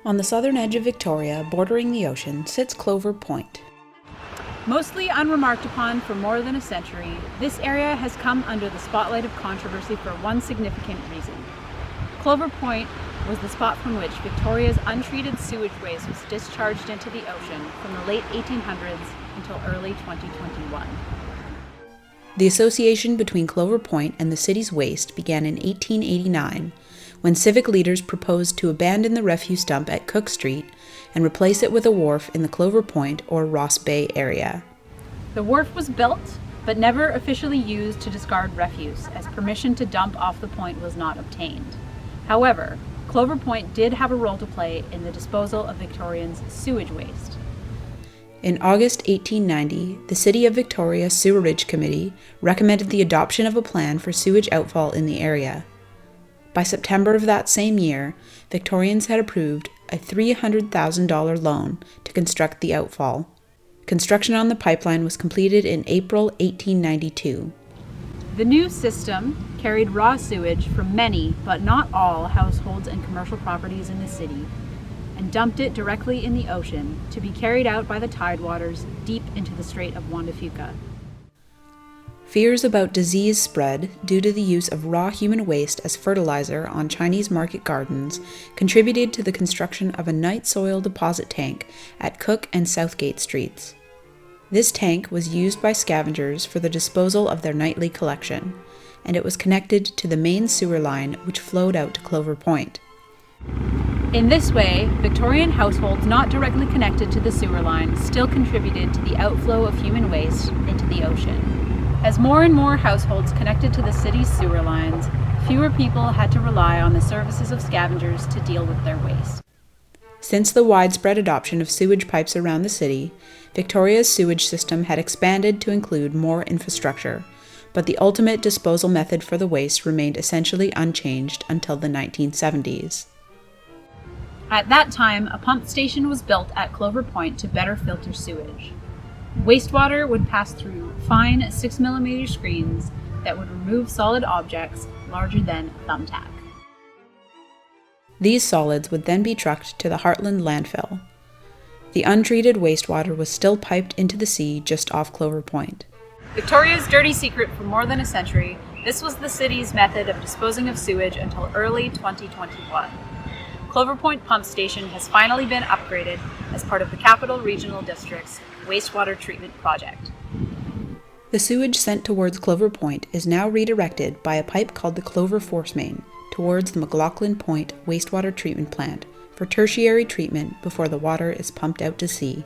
On the southern edge of Victoria, bordering the ocean, sits Clover Point. Mostly unremarked upon for more than a century, this area has come under the spotlight of controversy for one significant reason. Clover Point was the spot from which Victoria's untreated sewage waste was discharged into the ocean from the late 1800s until early 2021. The association between Clover Point and the city's waste began in 1889, when civic leaders proposed to abandon the refuse dump at Cook Street and replace it with a wharf in the Clover Point or Ross Bay area. The wharf was built, but never officially used to discard refuse, as permission to dump off the point was not obtained. However, Clover Point did have a role to play in the disposal of Victorians' sewage waste. In August 1890, the City of Victoria Sewerage Committee recommended the adoption of a plan for sewage outfall in the area. By September of that same year, Victorians had approved a $300,000 loan to construct the outfall. Construction on the pipeline was completed in April 1892. The new system carried raw sewage from many, but not all, households and commercial properties in the city, and dumped it directly in the ocean to be carried out by the tidewaters deep into the Strait of Juan de Fuca. Fears about disease spread due to the use of raw human waste as fertilizer on Chinese market gardens contributed to the construction of a night soil deposit tank at Cook and Southgate Streets. This tank was used by scavengers for the disposal of their nightly collection, and it was connected to the main sewer line which flowed out to Clover Point. In this way, Victorian households not directly connected to the sewer line still contributed to the outflow of human waste into the ocean. As more and more households connected to the city's sewer lines, fewer people had to rely on the services of scavengers to deal with their waste. Since the widespread adoption of sewage pipes around the city, Victoria's sewage system had expanded to include more infrastructure, but the ultimate disposal method for the waste remained essentially unchanged until the 1970s. At that time, a pump station was built at Clover Point to better filter sewage. Wastewater would pass through fine 6mm screens that would remove solid objects larger than a thumbtack. These solids would then be trucked to the Heartland landfill. The untreated wastewater was still piped into the sea just off Clover Point. Victoria's dirty secret for more than a century, this was the city's method of disposing of sewage until early 2021. Clover Point Pump Station has finally been upgraded as part of the Capital Regional District's wastewater treatment project. The sewage sent towards Clover Point is now redirected by a pipe called the Clover Force Main towards the McLaughlin Point wastewater treatment plant for tertiary treatment before the water is pumped out to sea.